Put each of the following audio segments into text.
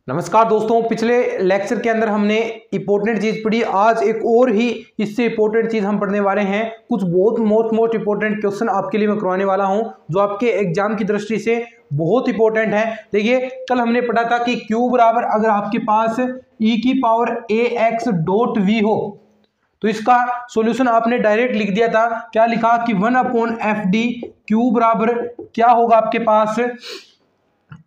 नमस्कार दोस्तों, पिछले लेक्चर के अंदर हमने इंपॉर्टेंट चीज़ पढ़ी। आज एक और ही इससे इंपॉर्टेंट चीज़ हम पढ़ने वाले हैं। कुछ बहुत मोस्ट इंपॉर्टेंट क्वेश्चन आपके लिए मैं करवाने वाला हूं जो आपके एग्जाम की दृष्टि से बहुत इंपॉर्टेंट है। देखिए, कल हमने पढ़ा था कि Q बराबर अगर आपके पास e की पावर ax डॉट v हो तो इसका सॉल्यूशन आपने डायरेक्ट लिख दिया था। क्या लिखा कि 1/fd Q बराबर क्या होगा आपके पास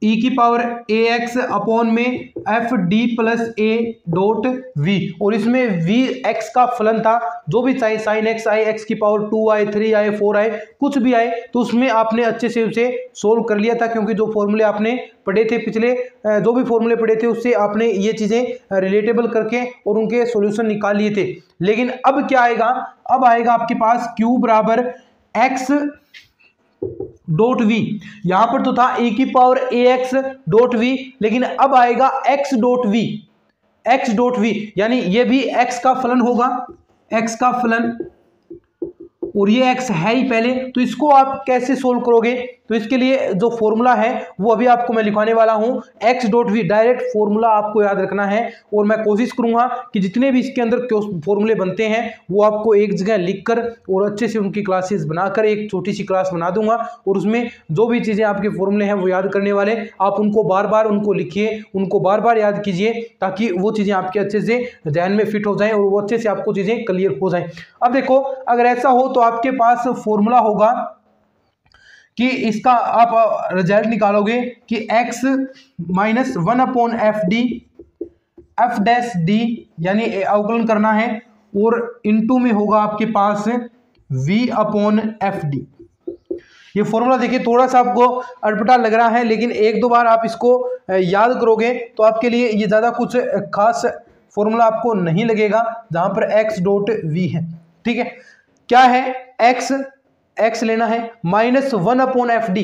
e की पावर ax अपॉन में F D plus A dot V, और इसमें v x का फलन था। जो भी चाहे साइन एक्स आए, x की पावर 2 आए, 3 आए, 4 आए, कुछ भी आए, तो उसमें आपने अच्छे से उसे सोल्व कर लिया था, क्योंकि जो फॉर्मूले आपने पढ़े थे पिछले, जो भी फॉर्मूले पढ़े थे उससे आपने ये चीज़ें रिलेटेबल करके और उनके सॉल्यूशन निकाल लिए थे। लेकिन अब क्या आएगा? अब आएगा आपके पास q बराबर x डॉट वी। यहां पर तो था e की पावर ax डॉट वी, लेकिन अब आएगा x dot V. x dot V यानी ये भी x का फलन होगा, x का फलन, और ये x है ही पहले। तो इसको आप कैसे सोल्व करोगे? तो इसके लिए जो फॉर्मूला है वो अभी आपको मैं लिखवाने वाला हूं, x dot V. Direct formula आपको याद रखना है, और मैं कोशिश करूंगा कि जितने भी इसके अंदर फॉर्मूले बनते हैं वो आपको एक जगह लिखकर और अच्छे से उनकी क्लासेस बनाकर एक छोटी सी क्लास बना दूंगा, और उसमें जो भी चीज़ें आपके फॉर्मूले हैं वो याद करने वाले, आप उनको बार बार उनको लिखिए, उनको बार बार याद कीजिए, ताकि वो चीज़ें आपके अच्छे से ध्यान में फिट हो जाएं और वो अच्छे से आपको चीज़ें क्लियर हो जाएं। अब देखो, अगर ऐसा हो तो आपके पास फॉर्मूला होगा कि इसका आप रिजल्ट निकालोगे कि x minus 1/fd F dash D यानी अवकलन करना है, और इनटू में होगा आपके पास v/fd। ये फॉर्मूला देखिए, थोड़ा सा आपको अटपटा लग रहा है, लेकिन एक दो बार आप इसको याद करोगे तो आपके लिए ये ज़्यादा कुछ खास फॉर्मूला आपको नहीं लगेगा, जहां पर x डॉट वी है। ठीक है, क्या है? x लेना है माइनस 1/fd,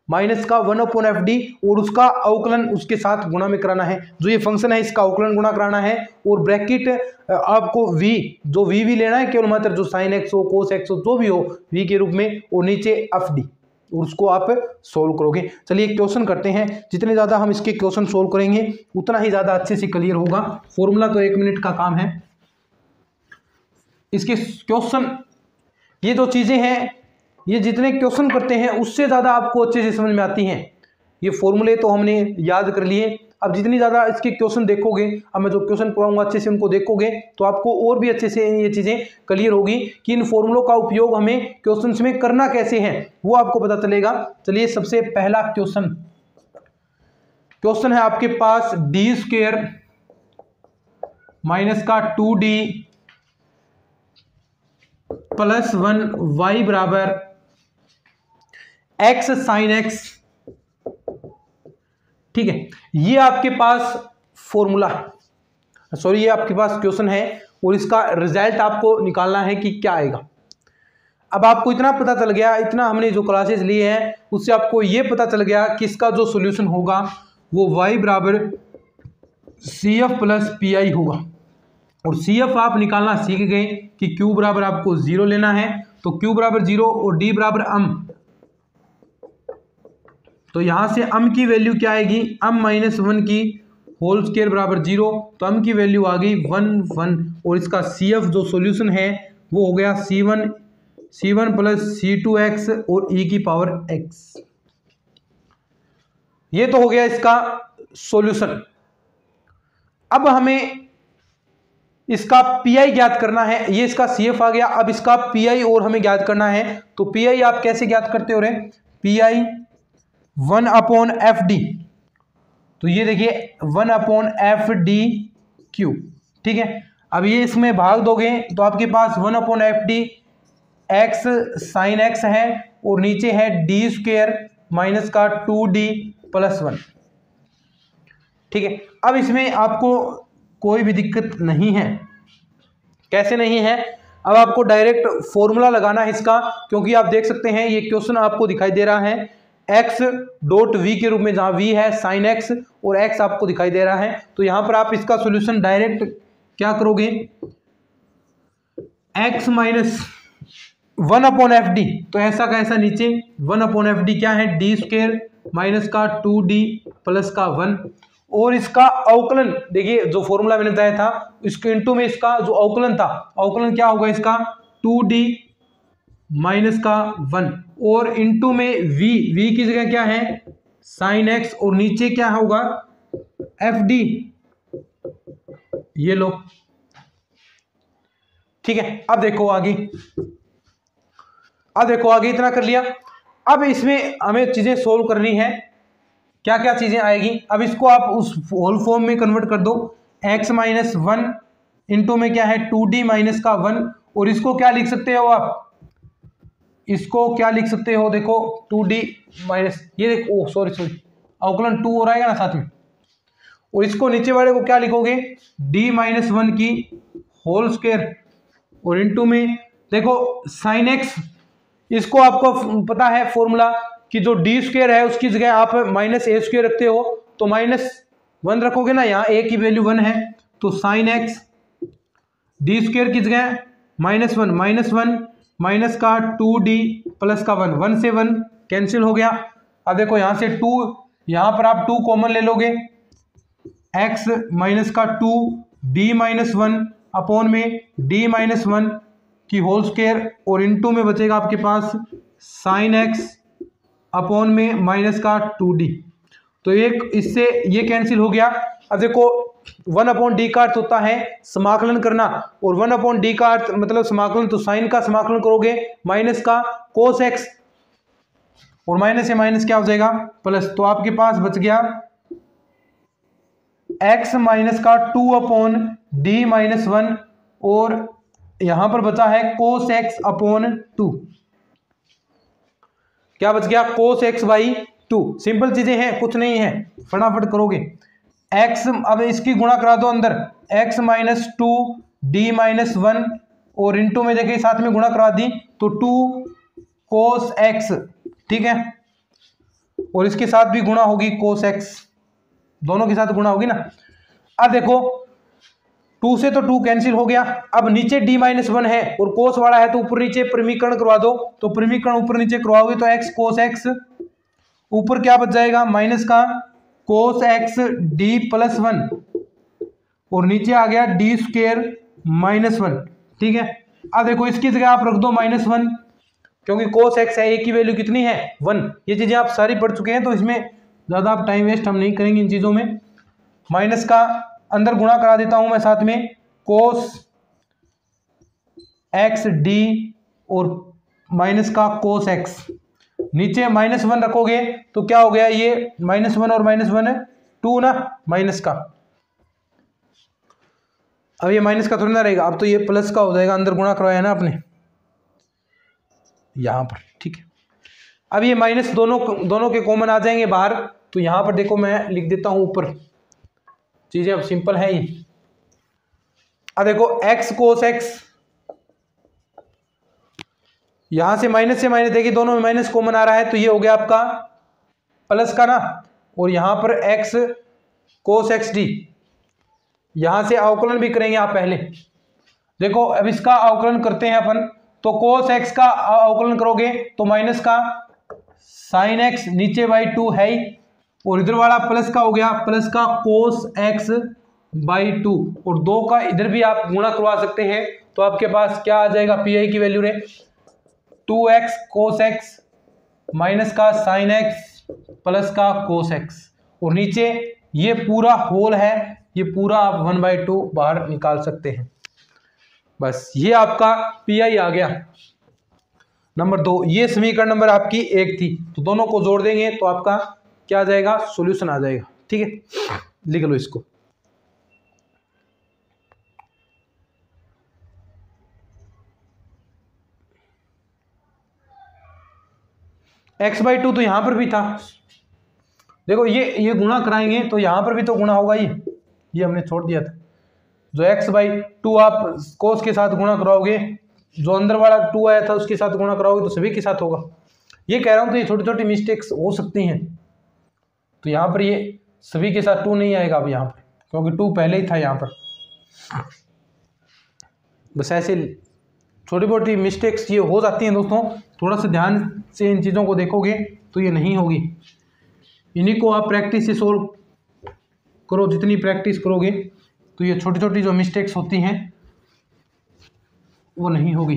माइनस का 1/fd, और उसका अवकलन उसके साथ गुणा में कराना है। जो ये फंक्शन है इसका अवकलन गुणा कराना है, और ब्रैकेट आपको v, जो v लेना है केवल मात्र, जो साइन एक्स हो, कोस एक्स हो, जो भी हो v के रूप में, और नीचे fd, और उसको आप सोल्व करोगे। चलिए क्वेश्चन करते हैं। जितने ज़्यादा हम इसके क्वेश्चन सोल्व करेंगे उतना ही ज़्यादा अच्छे से क्लियर होगा। फॉर्मूला तो 1 मिनट का काम है। इसके क्वेश्चन, ये जो चीज़ें हैं, ये जितने क्वेश्चन करते हैं उससे ज़्यादा आपको अच्छे से समझ में आती हैं। ये फॉर्मूले तो हमने याद कर लिए, अब जितनी ज़्यादा इसके क्वेश्चन देखोगे, अब मैं जो क्वेश्चन पढ़ाऊंगा अच्छे से उनको देखोगे तो आपको और भी अच्छे से ये चीज़ें क्लियर होगी कि इन फॉर्मूलों का उपयोग हमें क्वेश्चन में करना कैसे है, वो आपको पता चलेगा। चलिए, सबसे पहला क्वेश्चन है आपके पास d² माइनस का 2d प्लस 1 y बराबर x साइन x। ठीक है, ये आपके पास फॉर्मूला है, सॉरी ये आपके पास क्वेश्चन है, और इसका रिजल्ट आपको निकालना है कि क्या आएगा। अब आपको इतना पता चल गया, इतना हमने जो क्लासेस लिए हैं उससे आपको ये पता चल गया कि इसका जो सॉल्यूशन होगा वो y बराबर CF प्लस PI होगा, और CF आप निकालना सीख गए कि Q बराबर आपको 0 लेना है, तो Q बराबर 0 और D बराबर अम, तो यहां से अम की वैल्यू क्या आएगी? अम माइनस 1 की होल स्क्वायर बराबर 0, तो अम की वैल्यू आ गई 1 1, और इसका CF जो सॉल्यूशन है वो हो गया C1 प्लस C2x और e की पावर x। ये तो हो गया इसका सॉल्यूशन। अब हमें इसका PI ज्ञात करना है। ये इसका CF आ गया, अब इसका PI और हमें ज्ञात करना है। तो PI आप कैसे ज्ञात करते हो रे? PI 1/fd, तो ये देखिए 1/fdq। ठीक है, अब ये इसमें भाग दोगे तो आपके पास 1/fd x साइन x है, और नीचे है d² माइनस का 2d प्लस 1। ठीक है, अब इसमें आपको कोई भी दिक्कत नहीं है। कैसे नहीं है? अब आपको डायरेक्ट फॉर्मूला लगाना है इसका, क्योंकि आप देख सकते हैं ये क्वेश्चन आपको दिखाई दे रहा है x डॉट वी के रूप में, जहां v है साइन x और x आपको दिखाई दे रहा है। तो यहां पर आप इसका सॉल्यूशन डायरेक्ट क्या करोगे? x माइनस 1/fd, तो ऐसा का ऐसा नीचे 1/fd क्या है? d² माइनस का 2d प्लस का 1, और इसका अवकलन देखिए, जो फॉर्मूला मैंने बताया था इसके इनटू में इसका जो अवकलन था, अवकलन क्या होगा इसका 2d माइनस का 1 और इनटू में v की जगह क्या है sin x और नीचे क्या होगा fd, ये लो। ठीक है, अब देखो आगे, इतना कर लिया। अब इसमें हमें चीजें सोल्व करनी है, क्या क्या चीजें आएगी। अब इसको आप उस होल फॉर्म में कन्वर्ट कर दो, x माइनस 1 इंटू में क्या है 2d माइनस का 1 और इसको क्या लिख सकते हो आप, इसको क्या लिख सकते हो, देखो 2d माइनस, ये देखो सॉरी अवकलन 2 हो रहेगा ना साथ में, और इसको नीचे वाले को क्या लिखोगे d माइनस 1 की होल स्क्वायर और इनटू में देखो sin x, इसको आपको पता है फॉर्मूला कि जो डी स्क्वायर है उसकी जगह आप माइनस ए स्क्वायर रखते हो तो माइनस 1 रखोगे ना, यहाँ ए की वैल्यू 1 है तो sin x डी स्क्वायर की जगह माइनस 1 माइनस का 2d प्लस का 1 से 1 कैंसिल हो गया। अब देखो यहाँ से 2, यहाँ पर आप 2 कॉमन ले लोगे, x माइनस का 2d माइनस 1 अपॉन में d माइनस 1 की होल स्क्वायर और इनटू में बचेगा आपके पास sin x अपॉन में माइनस का 2d, तो एक इससे ये कैंसिल हो गया। अब देखो 1 अपॉन डी का अर्थ होता है समाकलन करना और 1 अपॉन डी का अर्थ मतलब समाकलन, तो साइन का समाकलन करोगे माइनस का कोस एक्स और माइनस से माइनस क्या हो जाएगा प्लस, तो आपके पास बच गया x माइनस का 2 अपॉन डी माइनस 1 और यहां पर बचा है कोस एक्स अपॉन 2, क्या बच गया कोस एक्स बाई 2। सिंपल चीजें हैं, कुछ नहीं है, फटाफट करोगे। x, अब इसकी गुणा करा दो अंदर, x माइनस 2 डी माइनस 1 और इनटू में देखिए साथ में गुणा करा दी तो 2 कोस x, ठीक है, और इसके साथ भी गुणा होगी कोस x, दोनों के साथ गुणा होगी ना। अब देखो 2 से तो 2 कैंसिल हो गया, अब नीचे d माइनस 1 है और कोस वाला है तो ऊपर नीचे परिमीकरण करवा दो, तो परिमीकरण ऊपर नीचे करवाओगे तो x कोस x, ऊपर क्या बच जाएगा माइनस का कोस x d प्लस 1 और नीचे आ गया d स्क्वायर माइनस 1, ठीक है। अब देखो इसकी जगह आप रख दो माइनस 1 क्योंकि कोस x है, a की वैल्यू कितनी है 1, ये चीजें आप सारी पढ़ चुके हैं तो इसमें ज्यादा आप टाइम वेस्ट हम नहीं करेंगे इन चीजों में। माइनस का अंदर गुणा करा देता हूं मैं साथ में कोस x d और माइनस का कोस x, नीचे माइनस 1 रखोगे तो क्या हो गया, ये माइनस 1 और माइनस 1 है 2 ना माइनस का, अब ये माइनस का थोड़ी ना रहेगा, अब तो ये प्लस का हो जाएगा, अंदर गुणा करवाया ना आपने यहां पर, ठीक है। अब ये माइनस दोनों के कॉमन आ जाएंगे बाहर, तो यहां पर देखो मैं लिख देता हूं ऊपर, चीजें अब सिंपल है ये। अब देखो x कोस x, यहां से माइनस देखिए दोनों में माइनस कॉमन आ रहा है तो ये हो गया आपका प्लस का ना, और यहां पर x कोस एक्स डी, यहां से अवकलन भी करेंगे आप पहले, देखो अब इसका अवकलन करते हैं अपन, तो कोस x का अवकलन करोगे तो माइनस का साइन x नीचे बाई 2 है ही, और इधर वाला प्लस का हो गया प्लस का कोस x बाई 2 और 2 का इधर भी आप गुणा करवा सकते हैं, तो आपके पास क्या आ जाएगा पी की वैल्यू रे 2x कोस x माइनस का साइन x प्लस का कोस x, और नीचे ये पूरा होल है, ये पूरा आप 1/2 बाहर निकाल सकते हैं। बस ये आपका पी आ गया नंबर 2। ये समीकरण नंबर आपकी 1 थी, तो दोनों को जोड़ देंगे तो आपका क्या आ जाएगा सॉल्यूशन आ जाएगा, ठीक है। लिख लो इसको, x/2 तो यहां पर भी था, देखो ये गुणा कराएंगे तो यहां पर भी तो गुणा होगा, ये हमने छोड़ दिया था, जो x/2 आप कोस के साथ गुणा कराओगे, जो अंदर वाला 2 आया था उसके साथ गुणा कराओगे तो सभी के साथ होगा। ये कह रहा हूं तो ये छोटी छोटी मिस्टेक्स हो सकती हैं, तो यहाँ पर ये सभी के साथ 2 नहीं आएगा अब यहाँ पर, क्योंकि 2 पहले ही था यहाँ पर। बस ऐसे छोटी मोटी मिस्टेक्स ये हो जाती हैं दोस्तों, थोड़ा सा ध्यान से इन चीज़ों को देखोगे तो ये नहीं होगी, इन्हीं को आप प्रैक्टिस से सोल्व करो, जितनी प्रैक्टिस करोगे तो ये छोटी छोटी जो मिस्टेक्स होती हैं वो नहीं होगी।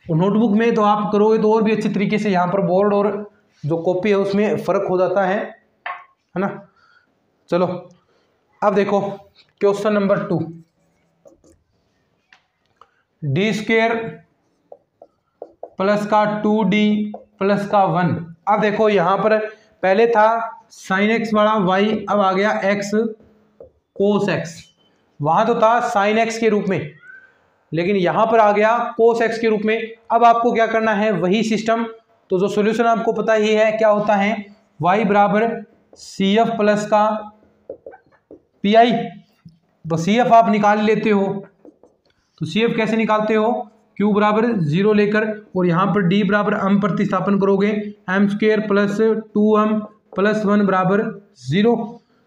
और नोटबुक में तो आप करोगे तो और भी अच्छी तरीके से, यहाँ पर बोर्ड और जो कॉपी है उसमें फ़र्क हो जाता है ना। चलो अब देखो question number 2, D square plus का 2d प्लस का 1। अब देखो यहाँ पर पहले था साइन एक्स बड़ा y, अब आ गया x कोस x। वहाँ तो था साइन x के रूप में, लेकिन यहाँ पर आ गया कोस x के रूप में। अब आपको क्या करना है, वही सिस्टम। तो जो सॉल्यूशन आपको पता ही है क्या होता है, y बराबर सी एफ प्लस का पी आई। तो सी एफ आप निकाल लेते हो, तो सी एफ कैसे निकालते हो, q बराबर 0 लेकर, और यहाँ पर d बराबर m प्रतिस्थापन करोगे, m square plus 2m plus 1 बराबर 0।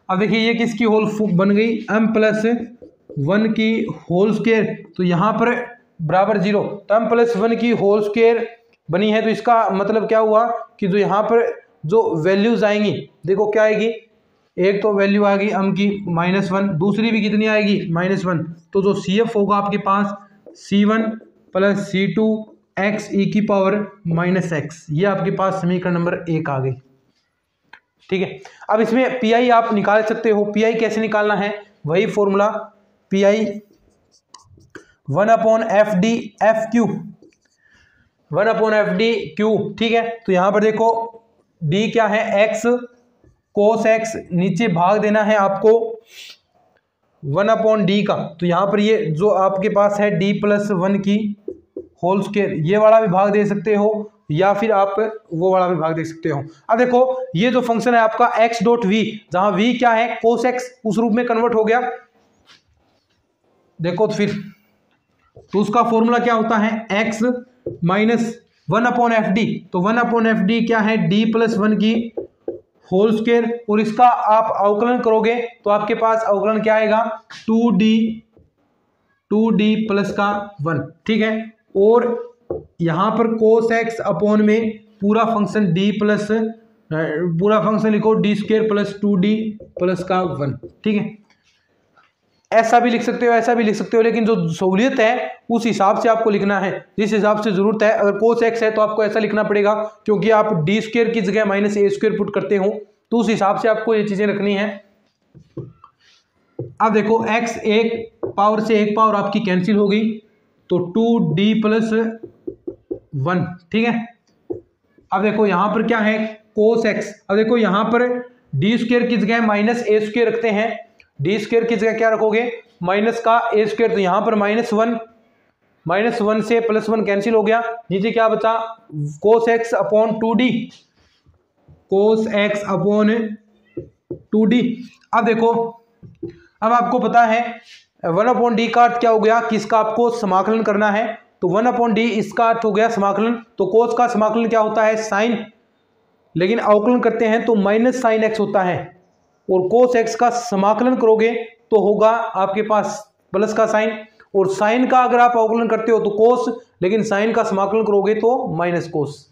अब देखिए ये किसकी होल बन गई, m प्लस 1 की होल स्क्वेयर, तो यहाँ पर बराबर 0, तो m प्लस 1 की होल स्क्वेयर बनी है। तो इसका मतलब क्या हुआ कि जो यहाँ पर जो वैल्यूज आएंगी, देखो क्या आएगी, एक तो वैल्यू आएगी m की -1, दूसरी भी कितनी आएगी -1। तो जो सी एफ होगा आपके पास c1 plus c2 x e की पावर -x, ये आपके पास समीकरण नंबर 1 आ गई। ठीक है, अब इसमें पी आई आप निकाल सकते हो। पी आई कैसे निकालना है, वही formula P I 1/FD FQ, 1/FD Q। ठीक है, तो यहाँ पर देखो d क्या है, x कोस x, नीचे भाग देना है आपको 1/d का। तो यहाँ पर ये जो आपके पास है d प्लस 1 की होल स्क्वायर, ये वाला भी भाग दे सकते हो या फिर आप वो वाला भी भाग दे सकते हो। अब देखो ये जो फंक्शन है आपका x डॉट v, जहां v क्या है कोस x, उस रूप में कन्वर्ट हो गया। देखो तो फिर तो उसका फॉर्मूला क्या होता है, x माइनस 1/FD। तो 1/FD क्या है, d प्लस 1 की होल स्क्वायर, और इसका आप अवकलन करोगे तो आपके पास अवकलन क्या आएगा, 2d प्लस का 1। ठीक है, और यहाँ पर कोस x अपॉन में पूरा फंक्शन d प्लस पूरा फंक्शन लिखो d square plus 2d plus का 1। ठीक है, ऐसा भी लिख सकते हो, ऐसा भी लिख सकते हो, लेकिन जो सहूलियत है उस हिसाब से आपको लिखना है, जिस हिसाब से जरूरत है। अगर कोस x है तो आपको ऐसा लिखना पड़ेगा, क्योंकि आप डी स्क्वायर की जगह -a² पुट करते हो, तो उस हिसाब से आपको ये चीजें रखनी है। अब देखो x एक पावर से एक पावर आपकी कैंसिल हो गई, तो 2d प्लस 1। ठीक है, अब देखो यहाँ पर क्या है, कोस x। अब देखो यहाँ पर डी स्क्वायर की जगह -a² रखते हैं, डी स्क्वायर की जगह क्या रखोगे, माइनस का a²। तो यहाँ पर -1 से +1 कैंसिल हो गया, नीचे क्या बचा, कोस x अपॉन 2d, कोस x अपॉन 2d। अब देखो, अब आपको पता है 1/d का अर्थ क्या हो गया, किसका आपको समाकलन करना है, तो 1/d इसका अर्थ हो गया समाकलन। तो कोस का समाकलन क्या होता है, साइन, लेकिन अवकलन करते हैं तो माइनस साइन x होता है, और कोस x का समाकलन करोगे तो होगा आपके पास प्लस का साइन, और साइन का अगर आप अवकलन करते हो तो कोस, लेकिन साइन का समाकलन करोगे तो माइनस कोस।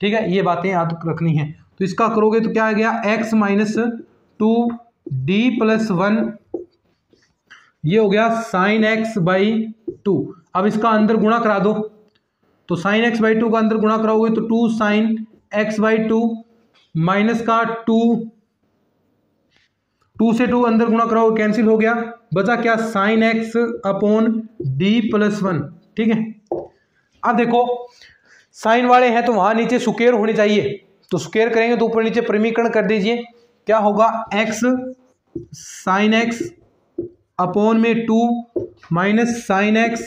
ठीक है, ये बातें याद रखनी है। तो इसका करोगे तो क्या आ गया, x माइनस 2d प्लस 1, ये हो गया साइन x बाई 2। अब इसका अंदर गुणा करा दो, तो साइन x बाई 2 का अंदर गुणा कराओगे तो 2 साइन x बाई 2 माइनस का 2 से 2 अंदर गुणा कराओगे कैंसिल हो गया, बचा क्या, sine x upon d plus 1। ठीक है, अब देखो साइन वाले हैं तो वहां नीचे स्क्वायर होनी चाहिए, तो स्क्वायर करेंगे तो ऊपर नीचे परिमीकरण कर दीजिए, क्या होगा, x साइन x अपॉन में 2 minus sine x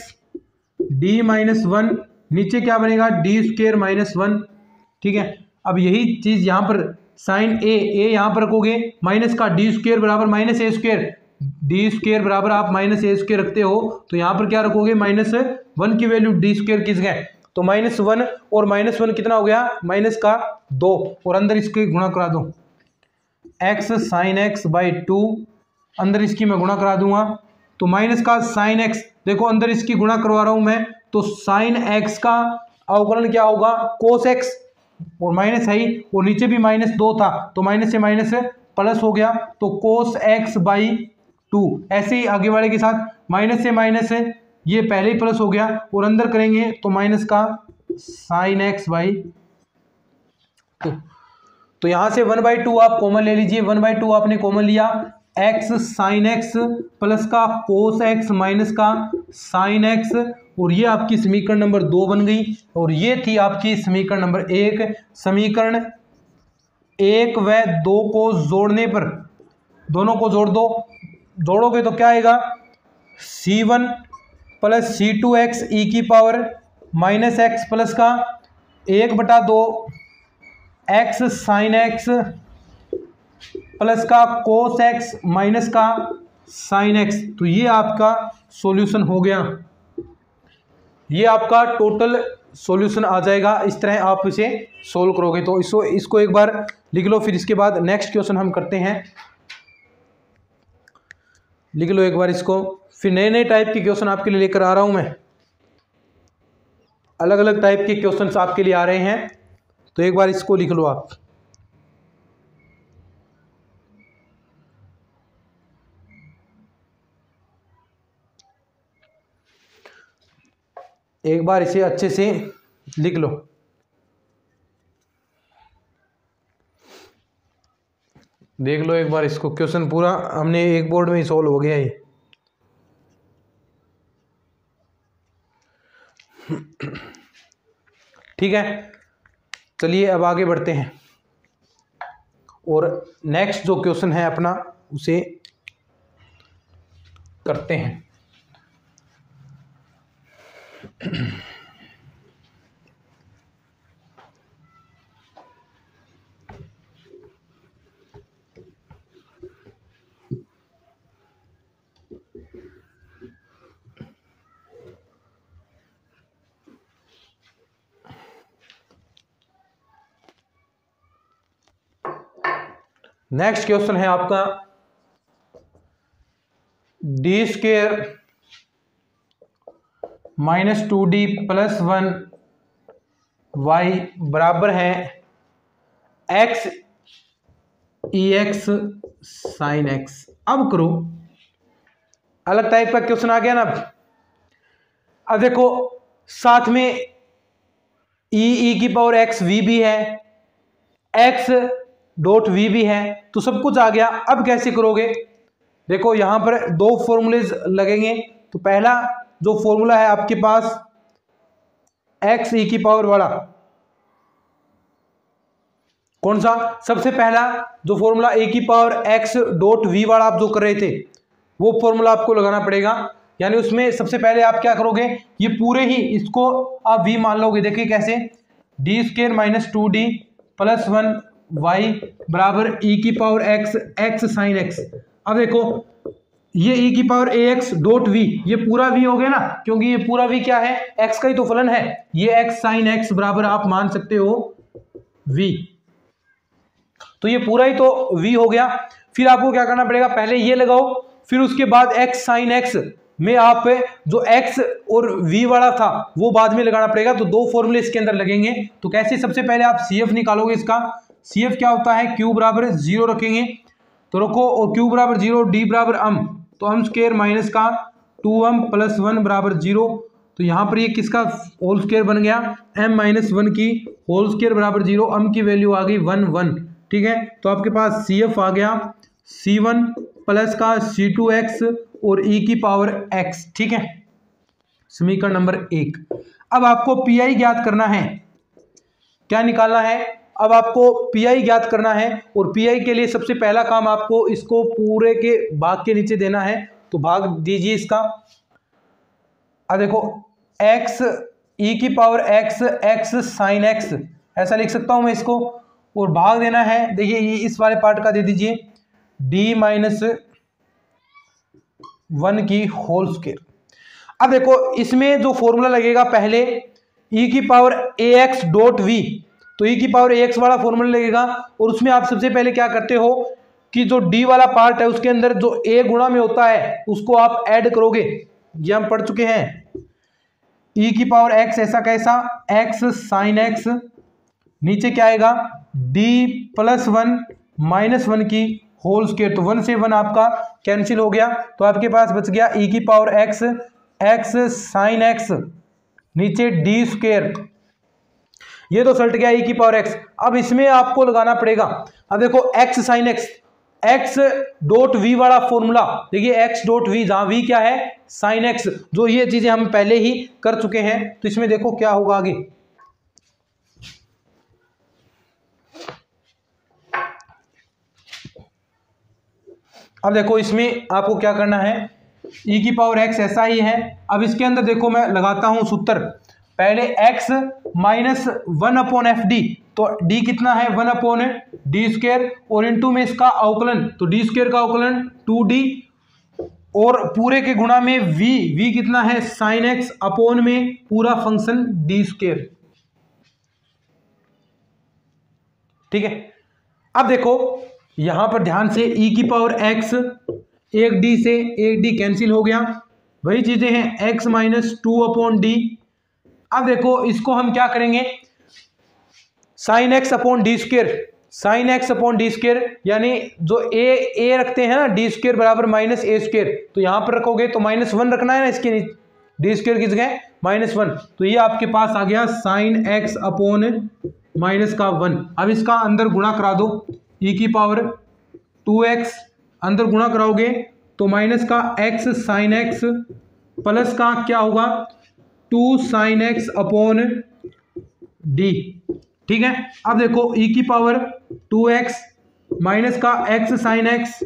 d minus 1, नीचे क्या बनेगा, d स्क्वायर माइनस 1। ठीक है, अब यही चीज यहाँ पर साइन a यहाँ पर रखोगे, माइनस का d स्क्वायर बराबर -a², d स्क्वायर बराबर आप -a² रखते हो, तो यहाँ पर क्या रखोगे, -1 की वैल्यू d स्क्वायर की जगह, तो -1 और -1 कितना हो गया, माइनस का 2, और अंदर इसके गुणा करा दो, x साइन x बाई 2, अंदर इसकी मैं गुणा करा दूंगा, तो माइनस का साइन x, देखो अंदर इसकी गुणा करवा रहा हूं मैं, तो साइन x का अवकलन क्या होगा, कोस x, और माइनस है ही, और नीचे भी -2 था, तो माइनस से माइनस प्लस हो गया तो कोस एक्स बाई 2, ऐसे ही आगे वाले के साथ माइनस से माइनस है, ये पहले ही प्लस हो गया और अंदर करेंगे तो माइनस का साइन एक्स बाई 2। तो यहां से 1/2 आप कॉमन ले लीजिए, 1/2 आपने कॉमन लिया, एक्स साइन एक्स प्लस का कोस एक्स माइनस का साइन एक्स, और ये आपकी समीकरण नंबर 2 बन गई। और ये थी आपकी समीकरण नंबर 1। समीकरण 1 व 2 को जोड़ने पर, दोनों को जोड़ दो, जोड़ोगे तो क्या आएगा, c1 प्लस c2x ई की पावर माइनस एक्स प्लस का 1/2 एक्स साइन एक्स प्लस का कोस एक्स माइनस का साइन एक्स। तो ये आपका सॉल्यूशन हो गया, ये आपका टोटल सॉल्यूशन आ जाएगा। इस तरह आप इसे सोल्व करोगे तो इसको एक बार लिख लो, फिर इसके बाद नेक्स्ट क्वेश्चन हम करते हैं। लिख लो एक बार इसको, फिर नए नए टाइप के क्वेश्चन आपके लिए लेकर आ रहा हूं मैं, अलग अलग टाइप के क्वेश्चंस आपके लिए आ रहे हैं, तो एक बार इसको लिख लो आप। एक बार इसे अच्छे से लिख लो। देख लो एक बार इसको, क्वेश्चन पूरा हमने एक बोर्ड में ही सॉल्व हो गया ये। ठीक है, चलिए अब आगे बढ़ते हैं और नेक्स्ट जो क्वेश्चन है अपना उसे करते हैं। नेक्स्ट क्वेश्चन है आपका d square minus 2d plus 1 y बराबर है x e x sine x. अब करो, अलग टाइप का क्वेश्चन आ गया ना। अब देखो साथ में ई की पावर एक्स वी भी है, एक्स डॉट वी भी है, तो सब कुछ आ गया। अब कैसे करोगे, देखो यहां पर दो फॉर्मूलेज लगेंगे। तो पहला जो फॉर्मूला है आपके पास एक्स ई की पावर वाला, कौन सा, सबसे पहला जो फॉर्मूला ए की पावर एक्स डॉट वी वाला आप जो कर रहे थे वो फॉर्मूला आपको लगाना पड़ेगा। यानी उसमें सबसे पहले आप क्या करोगे, ये पूरे ही इसको आप वी मान लोगे। देखिए कैसे, d square minus 2d plus 1 y बराबर ई की power x x sine x. अब देखो ये ई की power a x dot v, ये पूरा वी हो गया ना, क्योंकि ये पूरा वी क्या है, एक्स का ही तो फलन है। ये एक्स साइन एक्स बराबर आप मान सकते हो वी, तो ये पूरा ही तो वी हो गया। फिर आपको क्या करना पड़ेगा, पहले ये लगाओ, फिर उसके बाद एक्स साइन एक्स में आप जो एक्स और वी वाला था वो बाद में लगाना पड़ेगा। तो दो फॉर्मूले इसके अंदर लगेंगे। तो कैसे, सबसे पहले आप सी एफ निकालोगे इसका। सी एफ क्या होता है, क्यू बराबर 0 रखेंगे, तो रखो, और क्यू बराबर 0, डी बराबर अम, तो अम स्क्वेयर माइनस का 2m प्लस 1 बराबर 0। तो यहाँ पर ये किसका होल स्क्वेयर बन गया, m माइनस 1 की होल स्क्वेयर बराबर 0, अम की वैल्यू आ गई 1 1। ठीक है, तो आपके पास सी एफ आ गया c1 प्लस का c2x और e की पावर x। ठीक है, समीकरण नंबर 1। अब आपको पी ज्ञात करना है, क्या निकालना है, अब आपको पी ज्ञात करना है। और पी के लिए सबसे पहला काम आपको इसको पूरे के भाग के नीचे देना है। तो भाग दीजिए इसका। अब देखो x ई की power x x sine x, ऐसा लिख सकता हूं मैं इसको, और भाग देना है। देखिए ये इस वाले पार्ट का दे दीजिए d माइनस 1 की होल स्क्वायर। अब देखो इसमें जो फॉर्मूला लगेगा पहले e की पावर ax डॉट v, तो e की पावर ax वाला फॉर्मूला लगेगा। और उसमें आप सबसे पहले क्या करते हो कि जो d वाला पार्ट है उसके अंदर जो a गुणा में होता है उसको आप ऐड करोगे, ये हम पढ़ चुके हैं। e की पावर x ऐसा कैसा, x साइन x, नीचे क्या आएगा d प्लस 1 माइनस 1 की होल स्क्वायर, तो 1 से 1 आपका कैंसिल हो गया, तो आपके पास बच गया e की power x, x sine x, नीचे डी स्क्वायर, ये तो सल्ट गया e की पावर x। अब इसमें आपको लगाना पड़ेगा, अब देखो x sine x, x dot v वाला फॉर्मूला, देखिए x डॉट v, जहां v क्या है साइन x, जो ये चीजें हम पहले ही कर चुके हैं, तो इसमें देखो क्या होगा आगे। अब देखो इसमें आपको क्या करना है, e की पावर x ऐसा ही है। अब इसके अंदर देखो मैं लगाता हूं सूत्र, पहले x माइनस 1/fd, तो d कितना है 1/d स्क्वायर, और इनटू में इसका अवकलन, तो d स्क्वायर का अवकलन 2d, और पूरे के गुणा में v कितना है साइन x अपॉन में पूरा फंक्शन d स्क्वायर। ठीक है, अब देखो यहां पर ध्यान से e की पावर x, एक d से एक d कैंसिल हो गया, वही चीजें हैं x माइनस 2/d। अब देखो इसको हम क्या करेंगे, sine x upon d square, sine x upon d square, यानी जो a रखते हैं ना डी स्क्वायर बराबर माइनस ए स्क्वायर, तो यहां पर रखोगे तो -1 रखना है ना इसके नीचे, डी स्क्वायर की जगह -1, तो ये आपके पास आ गया साइन x अपॉन माइनस का 1। अब इसका अंदर गुणा करा दो, e की पावर 2x, अंदर गुणा कराओगे तो माइनस का x साइन x प्लस का क्या होगा 2 साइन x अपॉन d। ठीक है, अब देखो e की पावर 2x माइनस का x साइन x,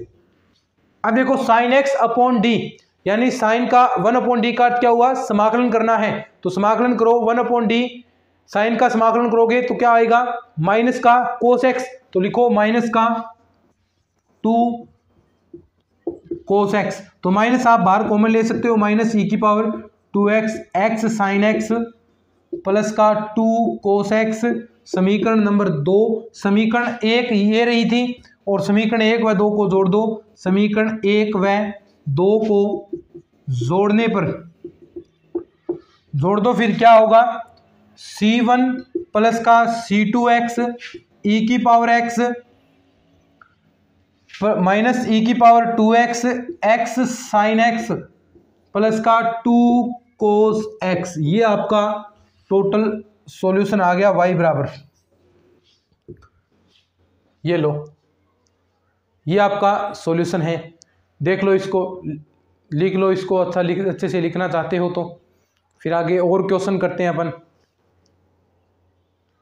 अब देखो साइन x अपॉन d, यानी साइन का 1/d का क्या हुआ समाकलन करना है, तो समाकलन करो 1/d, साइन का समाकलन करोगे तो क्या आएगा माइनस का कोस x, तो लिखो माइनस का 2 कोस x, तो माइनस आप बाहर कॉमन ले सकते हो, माइनस e की power 2x x sine x plus का 2 कोस x, समीकरण नंबर 2, समीकरण 1 ये रही थी, और समीकरण 1 व 2 को जोड़ दो, समीकरण 1 व 2 को जोड़ने पर जोड़ दो, फिर क्या होगा c1 प्लस का c2x e की पावर x माइनस e की power 2x x sine x plus का 2 कोस x, ये आपका टोटल सॉल्यूशन आ गया y बराबर, ये लो ये आपका सॉल्यूशन है, देख लो इसको, लिख लो इसको, अच्छे से लिखना चाहते हो तो फिर आगे और क्वेश्चन करते हैं अपन।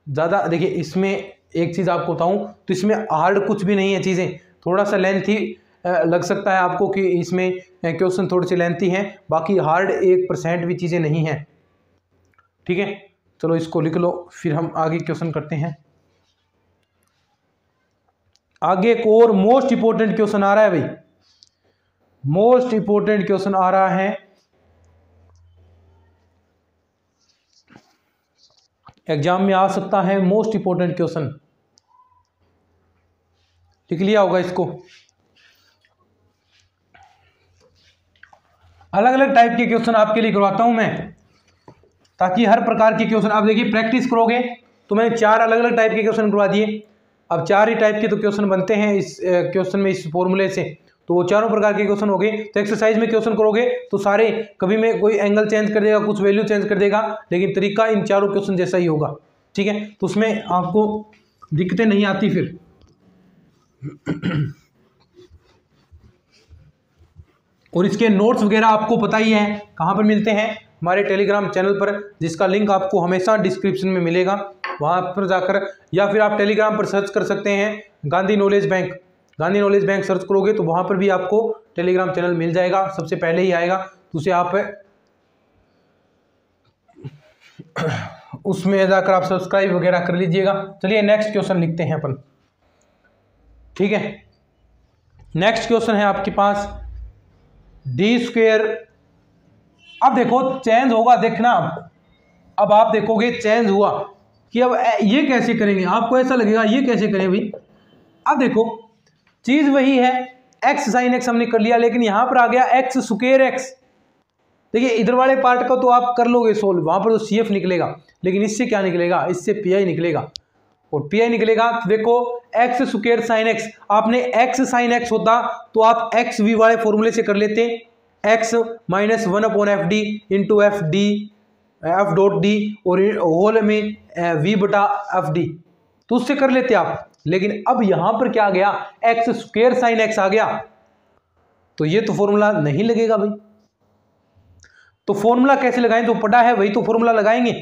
ज़्यादा देखिए इसमें एक चीज़ आपको बताऊं तो इसमें हार्ड कुछ भी नहीं है, चीज़ें थोड़ा सा लेंथी लग सकता है आपको कि इसमें क्वेश्चन थोड़े से लेंथी हैं, बाकी हार्ड 1% भी चीज़ें नहीं हैं। ठीक है, चलो इसको लिख लो, फिर हम आगे क्वेश्चन करते हैं। आगे एक और मोस्ट इंपॉर्टेंट क्वेश्चन आ रहा है भाई, मोस्ट इंपॉर्टेंट क्वेश्चन आ रहा है, एग्जाम में आ सकता है मोस्ट इंपॉर्टेंट क्वेश्चन, लिख लिया होगा इसको। अलग अलग टाइप के क्वेश्चन आपके लिए करवाता हूं मैं, ताकि हर प्रकार के क्वेश्चन आप देखिए प्रैक्टिस करोगे, तो मैंने 4 अलग अलग टाइप के क्वेश्चन करवा दिए, अब 4 ही टाइप के तो क्वेश्चन बनते हैं इस क्वेश्चन में, इस फॉर्मूले से, तो वो चारों प्रकार के क्वेश्चन हो गए। तो एक्सरसाइज में क्वेश्चन करोगे तो सारे कभी में कोई एंगल चेंज कर देगा, कुछ वैल्यू चेंज कर देगा, लेकिन तरीका इन चारों क्वेश्चन जैसा ही होगा। ठीक है, तो उसमें आपको दिक्कतें नहीं आती फिर। और इसके नोट्स वगैरह आपको पता ही है कहाँ पर मिलते हैं, हमारे टेलीग्राम चैनल पर, जिसका लिंक आपको हमेशा डिस्क्रिप्शन में मिलेगा, वहाँ पर जाकर, या फिर आप टेलीग्राम पर सर्च कर सकते हैं Gandhi knowledge bank, Gandhi knowledge bank search करोगे तो वहाँ पर भी आपको टेलीग्राम चैनल मिल जाएगा, सबसे पहले ही आएगा, तो उसे आप उसमें जाकर आप सब्सक्राइब वगैरह कर लीजिएगा। चलिए नेक्स्ट क्वेश्चन लिखते हैं अपन। ठीक है, नेक्स्ट क्वेश्चन है आपके पास डी स्क्वेयर। अब देखो चेंज होगा, देखना अब आप देखोगे चेंज हुआ कि अब ये कैसे करेंगे, आपको ऐसा लगेगा ये कैसे करें भाई। अब देखो चीज वही है, एक्स साइन एक्स हमने कर लिया, लेकिन यहां पर आ गया एक्स स्क्वायर एक्स। देखिए इधर वाले पार्ट का तो आप कर लोगे सोल्व, वहां पर तो सी एफ निकलेगा, लेकिन इससे क्या निकलेगा, इससे पी आई निकलेगा। और पी आई निकलेगा। तो देखो एक्स स्क्वायर साइन एक्स, आपने एक्स साइन एक्स होता तो आप एक्स वी वाले फॉर्मूले से कर लेते, x minus 1/fd into F D F dot D और होल में वी बटा एफ डी, तो उससे कर लेते आप। लेकिन अब यहां पर क्या आ गया, एक्स स्क्वायर साइन एक्स आ गया, तो ये तो फॉर्मूला नहीं लगेगा भाई। तो फॉर्मूला कैसे लगाएं, जो पढ़ा है वही तो फॉर्मूला लगाएंगे।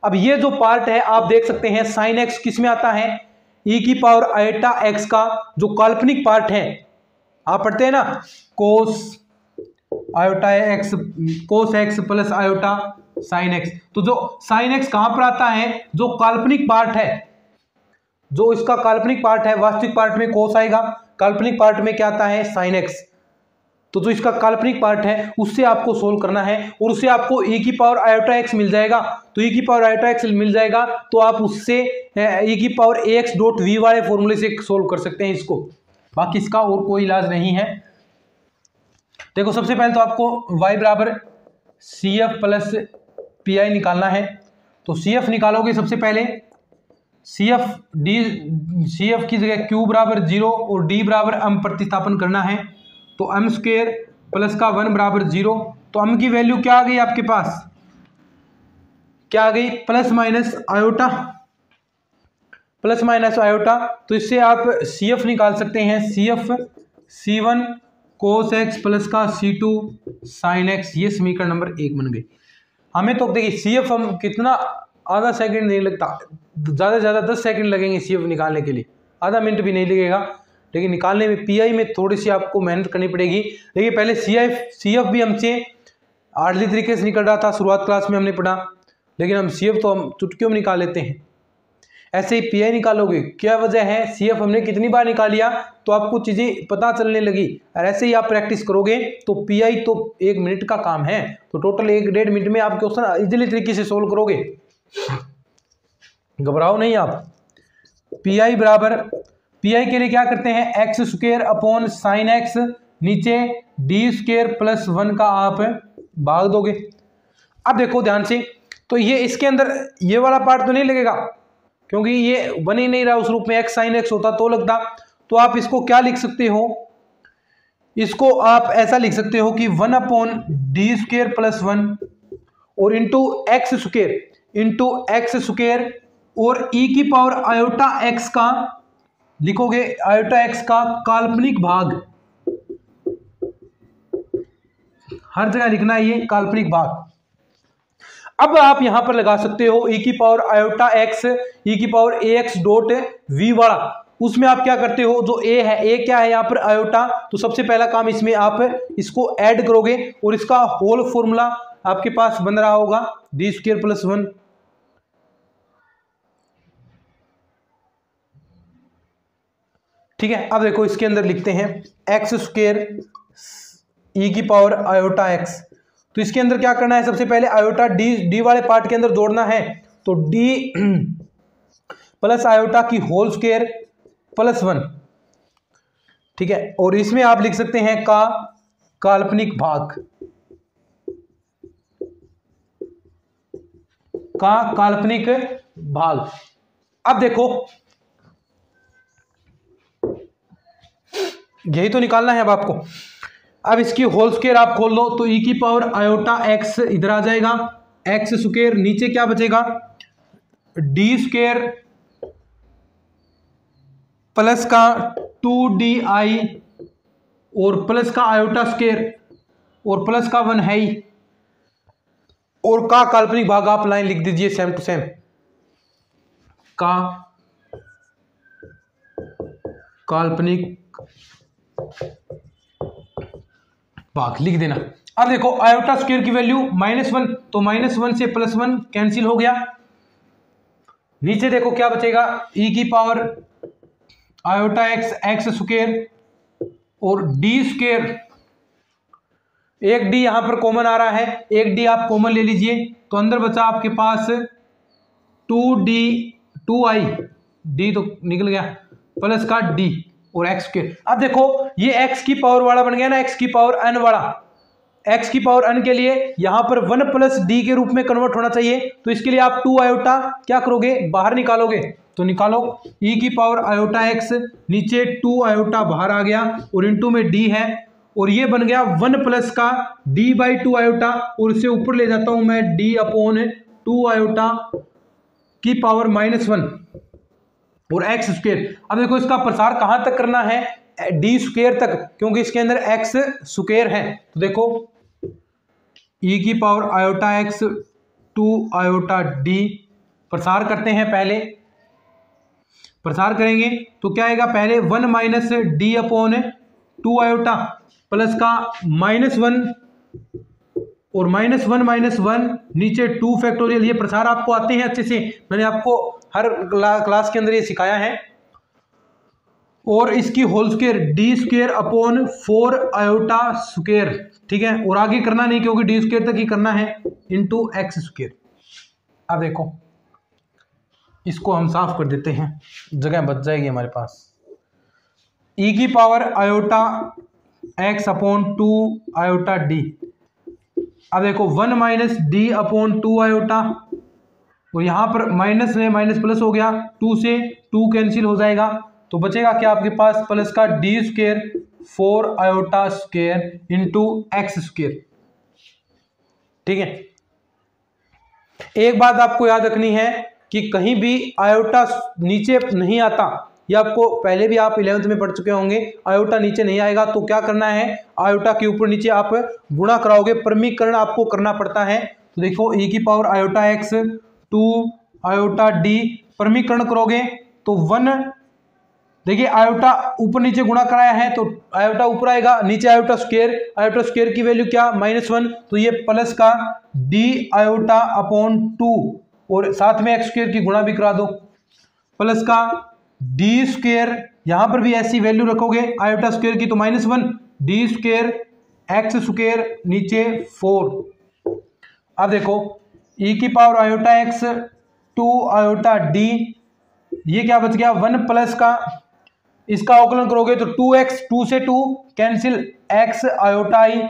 अब ये जो पार्ट है आप देख सकते हैं साइन एक्स किस में आता है, ई की पावर आयोटा एक्स का जो काल्पनिक पार्ट है, आप पढ़ते हैं ना cos iota x, cos x plus iota sine x. तो जो साइन एक्स कहां पर आता है, जो काल्पनिक पार्ट है, जो इसका काल्पनिक पार्ट है, वास्तविक पार्ट में कोस आएगा, काल्पनिक पार्ट में क्या आता है साइन एक्स। तो जो इसका काल्पनिक पार्ट है उससे आपको सोल्व करना है और उससे आपको e की पावर आयोटा एक्स मिल जाएगा। तो e की पावर आयोटा एक्स मिल जाएगा तो आप उससे e की पावर ax डॉट वी वाले फॉर्मूले से सोल्व कर सकते हैं इसको, बाकी इसका और कोई इलाज नहीं है। देखो सबसे पहले तो आपको y बराबर C F plus P I निकालना है। तो सी एफ निकालोगे सबसे पहले, सी एफ की जगह q बराबर 0 और d बराबर m प्रतिस्थापन करना है। तो m स्क्वायर प्लस का 1 बराबर 0, तो m की वैल्यू क्या आ गई आपके पास, क्या आ गई plus minus iota, plus minus iota. तो इससे आप सी एफ निकाल सकते हैं, C F C1 cos x plus का C2 साइन एक्स, ये समीकरण नंबर 1 बन गई। हमें तो देखिए सी एफ हम कितना आधा सेकंड नहीं लगता, ज़्यादा से ज़्यादा 10 सेकंड लगेंगे सी एफ निकालने के लिए, आधा मिनट भी नहीं लगेगा। लेकिन निकालने में पीआई में थोड़ी सी आपको मेहनत करनी पड़ेगी। देखिए पहले सी एफ भी हमसे आर्डली तरीके से निकल रहा था, शुरुआत क्लास में हमने पढ़ा, लेकिन हम सी एफ तो हम चुटकियों में निकाल लेते हैं। ऐसे ही पीआई निकालोगे, क्या वजह है, सी एफ हमने कितनी बार निकाल लिया तो आपको चीज़ें पता चलने लगी। और ऐसे ही आप प्रैक्टिस करोगे तो पीआई तो 1 मिनट का काम है, तो टोटल 1-1.5 मिनट में आप क्वेश्चन इजीली तरीके से सोल्व करोगे, घबराओ नहीं आप। पीआई बराबर, पीआई के लिए क्या करते हैं, x square upon sine x, नीचे डी स्क्वायर प्लस 1 का आप भाग दोगे। अब देखो ध्यान से, तो ये इसके अंदर ये वाला पार्ट तो नहीं लगेगा क्योंकि ये बन ही नहीं रहा उस रूप में, एक्स साइन एक्स होता तो लगता। तो आप इसको क्या लिख सकते हो, इसको आप ऐसा लिख सकते हो कि 1 अपॉन डी स्क्वायर प्लस 1 और इंटू एक्स स्क्वायर और ई की पावर आयोटा एक्स का लिखोगे, आयोटा एक्स का काल्पनिक भाग, हर जगह लिखना है ये काल्पनिक भाग। अब आप यहां पर लगा सकते हो ई की पावर आयोटा एक्स, ई की power a x dot v वाला, उसमें आप क्या करते हो, जो ए है, ए क्या है यहाँ पर आयोटा, तो सबसे पहला काम इसमें आप इसको ऐड करोगे और इसका होल फॉर्मूला आपके पास बन रहा होगा डी स्क्वायर प्लस 1। ठीक है, अब देखो इसके अंदर लिखते हैं एक्स स्क्वायर ई की पावर आयोटा एक्स। तो इसके अंदर क्या करना है, सबसे पहले आयोटा डी वाले पार्ट के अंदर जोड़ना है, तो डी प्लस आयोटा की होल स्क्वायर प्लस 1। ठीक है, और इसमें आप लिख सकते हैं का काल्पनिक भाग, का काल्पनिक भाग। अब देखो यही तो निकालना है अब आपको। अब इसकी होल स्क्वायर आप खोल लो तो ई की पावर आयोटा एक्स इधर आ जाएगा, एक्स स्क्वायर, नीचे क्या बचेगा, डी स्क्वायर प्लस का 2di और प्लस का आयोटा स्क्वायर और प्लस का 1 है ही, और का काल्पनिक भाग आप लाइन लिख दीजिए सेम टू सेम, का काल्पनिक भाग लिख देना। अब देखो आयोटा स्क्वायर की वैल्यू -1, तो -1 से +1 कैंसिल हो गया। नीचे देखो क्या बचेगा, ई की पावर आयोटा एक्स स्क्वायर और डी स्क्वायर, एक डी यहां पर कॉमन आ रहा है, एक डी आप कॉमन ले लीजिए, तो अंदर बचा आपके पास 2i, डी तो निकल गया, प्लस का डी और एक्स स्क्वायर। अब देखो ये एक्स की पावर वाला बन गया ना, एक्स की पावर एन वाला, एक्स की पावर एन के लिए यहां पर 1 + डी के रूप में कन्वर्ट होना चाहिए, तो इसके लिए आप 2 आयोटा क्या करोगे, बाहर निकालोगे, तो निकालो e की पावर आयोटा x, नीचे 2 आयोटा बाहर आ गया और इनटू में d है, और ये बन गया 1 प्लस का d/2 आयोटा, और इसे ऊपर ले जाता हूं मैं d/2 आयोटा की पावर -1 और x स्क्वायर। अब देखो इसका प्रसार कहां तक करना है, d स्क्वायर तक, क्योंकि इसके अंदर x स्क्वायर है। तो देखो e की power iota x 2 iota d, प्रसार करते हैं। पहले प्रसार करेंगे तो क्या आएगा, पहले 1 माइनस d/2 आयोटा प्लस का -1 और -1 नीचे 2 फैक्टोरियल। ये प्रसार आपको आते हैं अच्छे से, मैंने आपको हर क्लास के अंदर ये सिखाया है। और इसकी whole square d²/4 iota square, ठीक है, और आगे करना नहीं क्योंकि d स्क्वायर तक ही करना है, इंटू x स्क्वायर। अब देखो इसको हम साफ कर देते हैं, जगह बच जाएगी हमारे पास। e की power iota x/2 iota d। अब देखो 1 माइनस d/2 आयोटा, और यहां पर माइनस में माइनस प्लस हो गया, 2 से 2 कैंसिल हो जाएगा, तो बचेगा क्या आपके पास, प्लस का d²/4 iota square into x square. ठीक है, एक बात आपको याद रखनी है कि कहीं भी आयोटा नीचे नहीं आता, ये आपको पहले भी आप 11th में पढ़ चुके होंगे। आयोटा नीचे नहीं आएगा तो क्या करना है, आयोटा के ऊपर नीचे आप गुणा कराओगे, परमीकरण आपको करना पड़ता है। तो देखो e की power iota x 2 iota d, परमीकरण करोगे तो 1, देखिए आयोटा ऊपर नीचे गुणा कराया है तो आयोटा ऊपर आएगा, नीचे आयोटा स्क्वायर की वैल्यू क्या, -1, तो ये प्लस का d/2 और साथ में x स्क्वायर की गुणा भी करा दो, प्लस का d², यहां पर भी ऐसी वैल्यू रखोगे आयोटा स्क्वायर की तो -1, d² x स्क्वायर नीचे 4। अब देखो e की power iota x 2 iota d, ये क्या बच गया, 1 प्लस का, इसका अवकलन करोगे तो 2x, 2 से 2 cancel, x iota i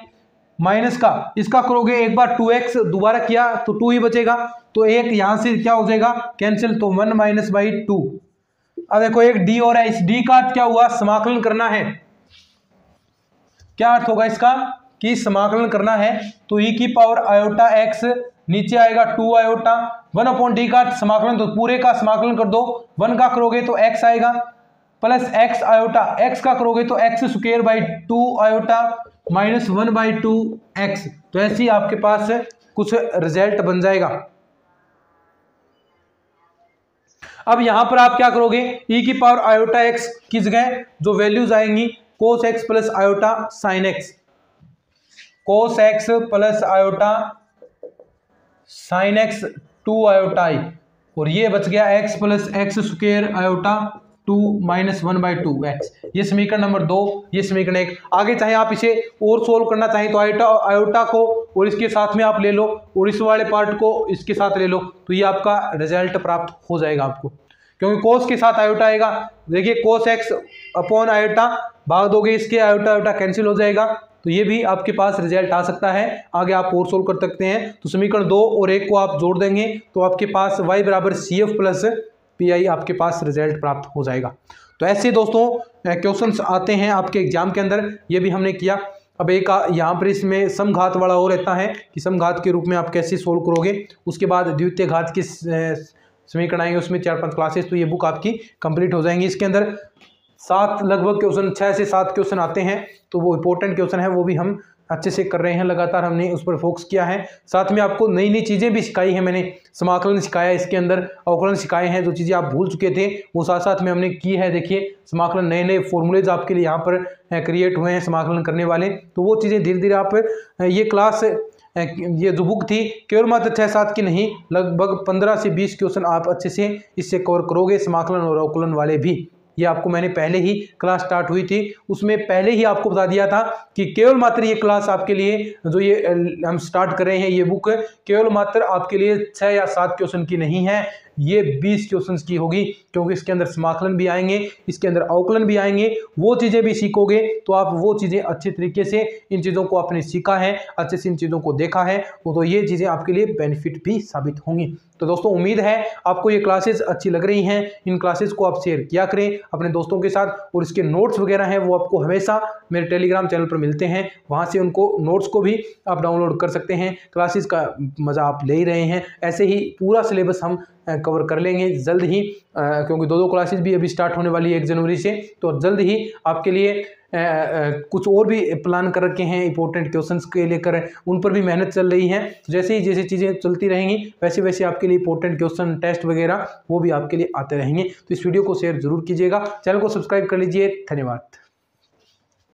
minus का, इसका करोगे एक बार 2x दोबारा किया तो 2 ही बचेगा, तो एक यहां से क्या हो जाएगा कैंसिल, तो 1 माइनस बाई 2। अब देखो एक d और है, इस d का अर्थ क्या हुआ, समाकलन करना है। क्या अर्थ होगा इसका कि समाकलन करना है, तो e की पावर आयोटा x नीचे आएगा 2 आयोटा, 1/d का अर्थ समाकलन, तो पूरे का समाकलन कर दो, 1 का करोगे तो x आएगा, प्लस x आयोटा, x का करोगे तो x square by 2 iota -1/2 x। तो ऐसे ही आपके पास कुछ रिजल्ट बन जाएगा। अब यहां पर आप क्या करोगे, e की पावर आयोटा x की जगह जो वैल्यूज आएंगी cos x plus iota sin x, cos x plus iota sin x 2 iota i, और ये बच गया x plus x square iota 2 -1/2 x। ये समीकरण नंबर 2, ये समीकरण 1। आगे चाहे आप इसे और सोल्व करना चाहें तो आयोटा को और इसके साथ में आप ले लो, और इस वाले पार्ट को इसके साथ ले लो, तो ये आपका रिजल्ट प्राप्त हो जाएगा आपको, क्योंकि कोस के साथ आयोटा आएगा। देखिए cos x अपॉन आयोटा भाग दोगे इसके, आयोटा आयोटा कैंसिल हो जाएगा, तो ये भी आपके पास रिजल्ट आ सकता है। आगे आप और सोल्व कर सकते हैं। तो समीकरण 2 और 1 को आप जोड़ देंगे तो आपके पास y बराबर CF प्लस PI आपके पास रिजल्ट प्राप्त हो जाएगा। तो ऐसे दोस्तों क्वेश्चंस आते हैं आपके एग्जाम के अंदर, ये भी हमने किया। अब एक यहाँ पर इसमें समघात वाला और रहता है कि समघात के रूप में आप कैसे सोल्व करोगे, उसके बाद द्वितीय घात के समीकरण आएंगे, उसमें 4-5 क्लासेस, तो ये बुक आपकी कंप्लीट हो जाएंगी। इसके अंदर 7 लगभग क्वेश्चन, 6 से 7 क्वेश्चन आते हैं, तो वो इंपॉर्टेंट क्वेश्चन है, वो भी हम अच्छे से कर रहे हैं, लगातार हमने उस पर फोकस किया है। साथ में आपको नई नई चीज़ें भी सिखाई हैं, मैंने समाकलन सिखाया, इसके अंदर अवकलन सिखाए हैं, जो चीज़ें आप भूल चुके थे वो साथ साथ में हमने की है। देखिए समाकलन, नए नए फॉर्मूलेज आपके लिए यहाँ पर क्रिएट हुए हैं समाकलन करने वाले, तो वो चीज़ें धीरे धीरे आप ये क्लास, ये जो बुक थी केवल मात्र 6-7 की नहीं, लगभग 15 से 20 क्वेश्चन आप अच्छे से इससे कवर करोगे, समाकलन और अवकलन वाले भी। ये आपको मैंने पहले ही क्लास स्टार्ट हुई थी उसमें पहले ही आपको बता दिया था कि केवल मात्र ये क्लास आपके लिए, जो ये हम स्टार्ट कर रहे हैं, ये बुक केवल मात्र आपके लिए 6 या 7 क्वेश्चन की नहीं है, ये 20 क्वेश्चंस की होगी, क्योंकि इसके अंदर समाकलन भी आएंगे, इसके अंदर अवकलन भी आएंगे। वो चीज़ें भी सीखोगे तो आप वो चीज़ें अच्छे तरीके से इन चीज़ों को आपने सीखा है, अच्छे से इन चीज़ों को देखा है, तो ये चीज़ें आपके लिए बेनिफिट भी साबित होंगी। तो दोस्तों उम्मीद है आपको ये क्लासेस अच्छी लग रही हैं। इन क्लासेस को आप शेयर किया करें अपने दोस्तों के साथ, और इसके नोट्स वगैरह हैं वो आपको हमेशा मेरे टेलीग्राम चैनल पर मिलते हैं, वहाँ से उनको नोट्स को भी आप डाउनलोड कर सकते हैं। क्लासेस का मज़ा आप ले ही रहे हैं, ऐसे ही पूरा सिलेबस हम कवर कर लेंगे जल्द ही, क्योंकि दो क्लासेस भी अभी स्टार्ट होने वाली है 1 जनवरी से। तो जल्द ही आपके लिए कुछ और भी प्लान कर रखे हैं इंपॉर्टेंट क्वेश्चंस के लेकर, उन पर भी मेहनत चल रही है। जैसे ही जैसे चीज़ें चलती रहेंगी वैसे वैसे आपके लिए इंपॉर्टेंट क्वेश्चन टेस्ट वगैरह वो भी आपके लिए आते रहेंगे। तो इस वीडियो को शेयर जरूर कीजिएगा, चैनल को सब्सक्राइब कर लीजिए। धन्यवाद।